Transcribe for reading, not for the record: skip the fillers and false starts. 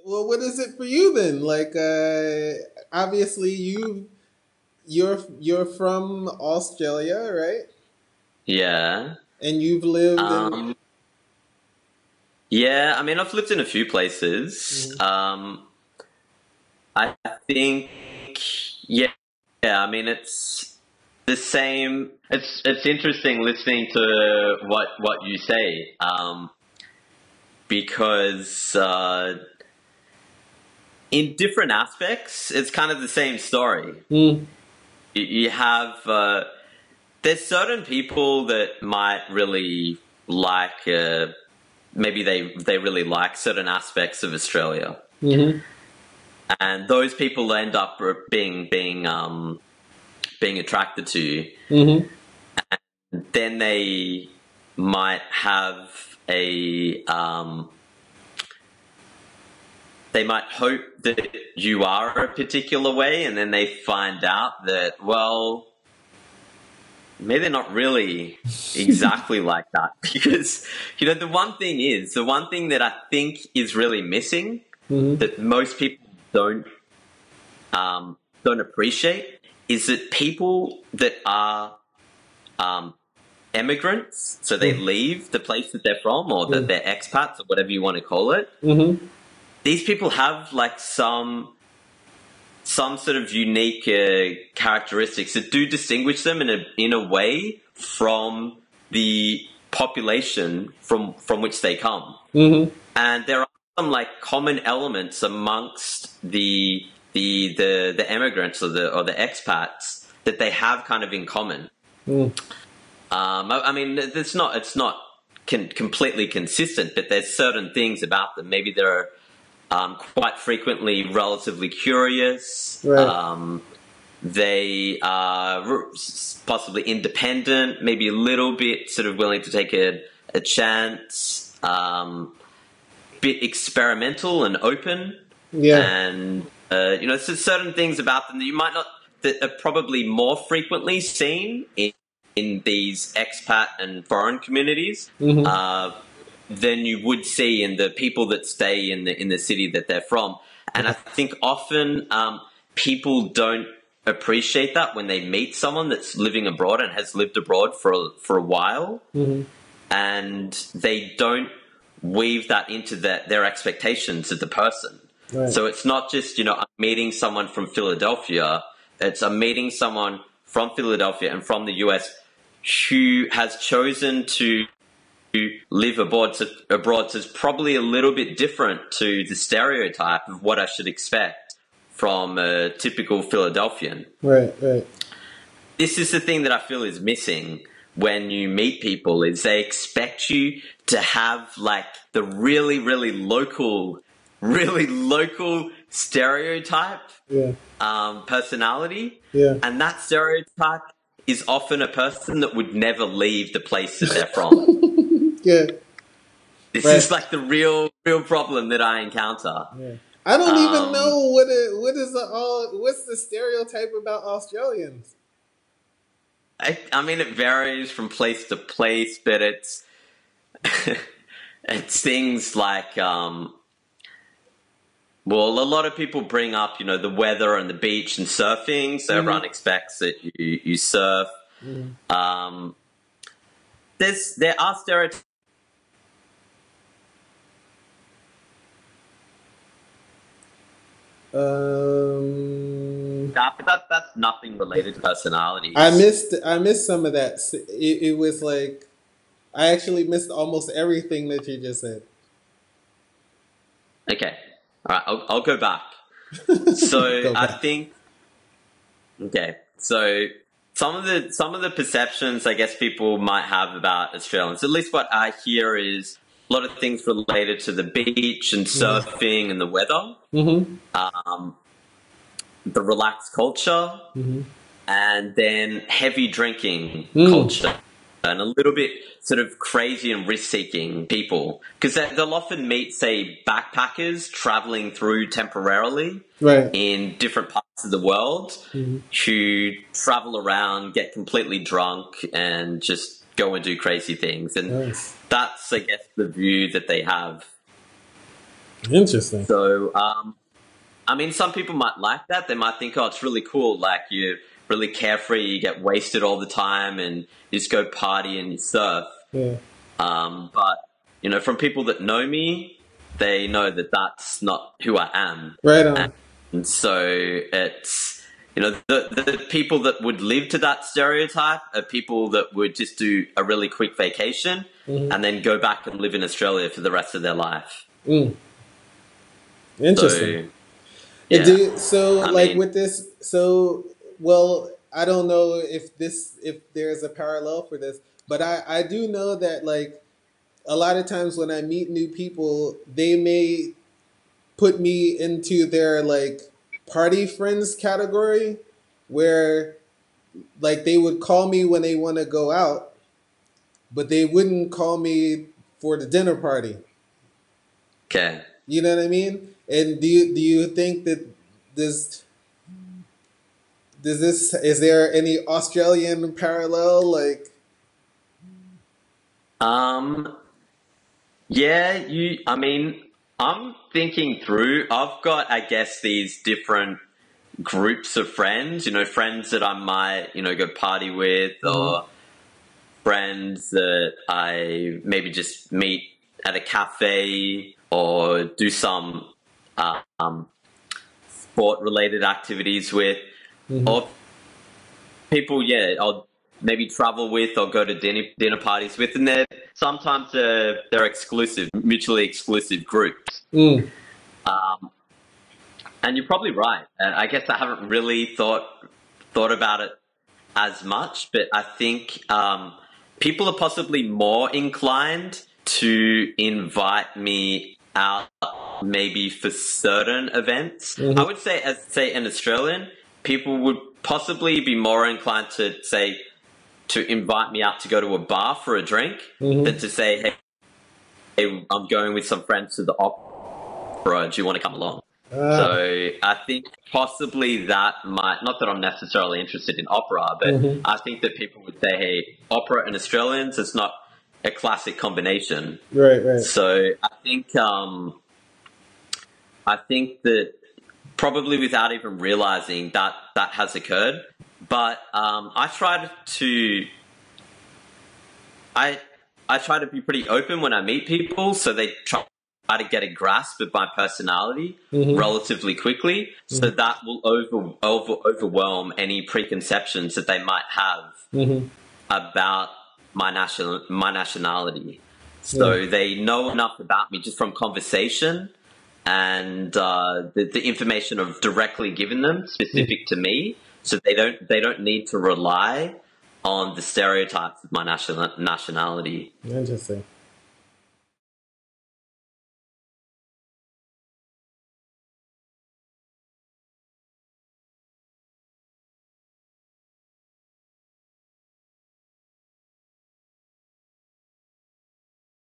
well, what is it for you then? Like, obviously you're from Australia, right? Yeah. And you've lived in. Um, yeah, I mean, I've lived in a few places. Mhm. I think, yeah, yeah, I mean, it's the same. It's interesting listening to what you say, because in different aspects, it's kind of the same story. Mm. You have there's certain people that might really like maybe they really like certain aspects of Australia, Hmm. and those people end up being attracted to you. Hmm. Then they might have a they might hope that you are a particular way, and then they find out that, well, maybe they're not really exactly like that. Because, the one thing that I think is really missing Hmm. that most people don't appreciate is that people that are um, immigrants, so they leave the place that they're from, or that they're expats, or whatever you want to call it. Hmm. These people have like some sort of unique characteristics that do distinguish them in a way from the population from which they come. Hmm. And there are some like common elements amongst the immigrants or the expats that they have kind of in common. Mm. I mean, it's not completely consistent, but there's certain things about them. Maybe they're quite frequently relatively curious. Right. They are possibly independent, maybe a little bit sort of willing to take a chance, bit experimental and open. Yeah. And, so certain things about them that you might not, that are probably more frequently seen in these expat and foreign communities. Hmm. Than you would see in the people that stay in the city that they're from. And I think often people don't appreciate that when they meet someone that's living abroad and has lived abroad for a while, Hmm. and they don't weave that into their expectations of the person. Right. So it's not just, I'm meeting someone from Philadelphia. I'm meeting someone from Philadelphia and from the US who has chosen to live abroad, so it's probably a little bit different to the stereotype of what I should expect from a typical Philadelphian. Right. Right. This is the thing that I feel is missing when you meet people, is they expect you to have like the really local stereotype Yeah. personality, Yeah. and that stereotype is often a person that would never leave the place that they're from. Yeah. This Right. is like the real problem that I encounter. Yeah. I don't even Um, know what's the stereotype about Australians. I mean, it varies from place to place, but it's it's things like, well, a lot of people bring up, the weather and the beach and surfing, so everyone expects that you surf. Mm-hmm. Um, there are stereotypes. But that's nothing related to personalities. I missed some of that. It was like I actually missed almost everything that you just said. Okay, all right, I'll go back. So Go I back. think, okay, so some of the perceptions I guess people might have about Australians, at least what I hear, is a lot of things related to the beach and surfing and the weather, Mm-hmm. the relaxed culture, Mm-hmm. and then heavy drinking Mm. culture, and a little bit sort of crazy and risk-seeking people, because they'll often meet, say, backpackers traveling through temporarily Right. in different parts of the world, Mm-hmm. who travel around, get completely drunk, and just go and do crazy things. And Nice. that's, I guess, the view that they have. Interesting. So, I mean, some people might like that. They might think, oh, it's really cool. Like, you're really carefree, you get wasted all the time, and you just go party and you surf. Yeah. But, you know, from people that know me, they know that that's not who I am. Right on. And so it's, you know, the people that would live to that stereotype are people that would just do a really quick vacation and then go back and live in Australia for the rest of their life. Mm. Interesting. So, yeah, So I like mean, with this, so well, I don't know if there's a parallel for this, but I do know that like a lot of times when I meet new people, they may put me into their like party friends category, where like they would call me when they want to go out, but they wouldn't call me for the dinner party. okay. You know what I mean? And do you think that this does this is there any Australian parallel like? Um, yeah, I mean, I'm thinking through, I've got, I guess, these different groups of friends, you know, friends that I might, you know, go party with, Mhm. or friends that I maybe just meet at a cafe or do some um, sport related activities with, Mhm. or people, yeah, I'll maybe travel with or go to dinner parties with, and they're exclusive, mutually exclusive groups. Mm. Um, and you're probably right. And I guess I haven't really thought about it as much, but I think people are possibly more inclined to invite me out maybe for certain events. I Mhm. would say, as say an Australian, people would possibly be more inclined to say to invite me out to go to a bar for a drink than Mhm. to say, hey, I'm going with some friends to the opera. Do you want to come along? Ah. So I think possibly that might, not that I'm necessarily interested in opera, but Mhm. I think that people would say, hey, opera and Australians, it's not a classic combination. Right. Right. So I think that probably without even realizing that that has occurred. But I I try to be pretty open when I meet people, so they try to get a grasp of my personality Mhm. relatively quickly, so Mhm. that will overwhelm any preconceptions that they might have Mhm. about my nationality. Yeah. So they know enough about me just from conversation and the information I've directly given them Mm. specific to me, so they don't need to rely on the stereotypes of my nationality. Interesting.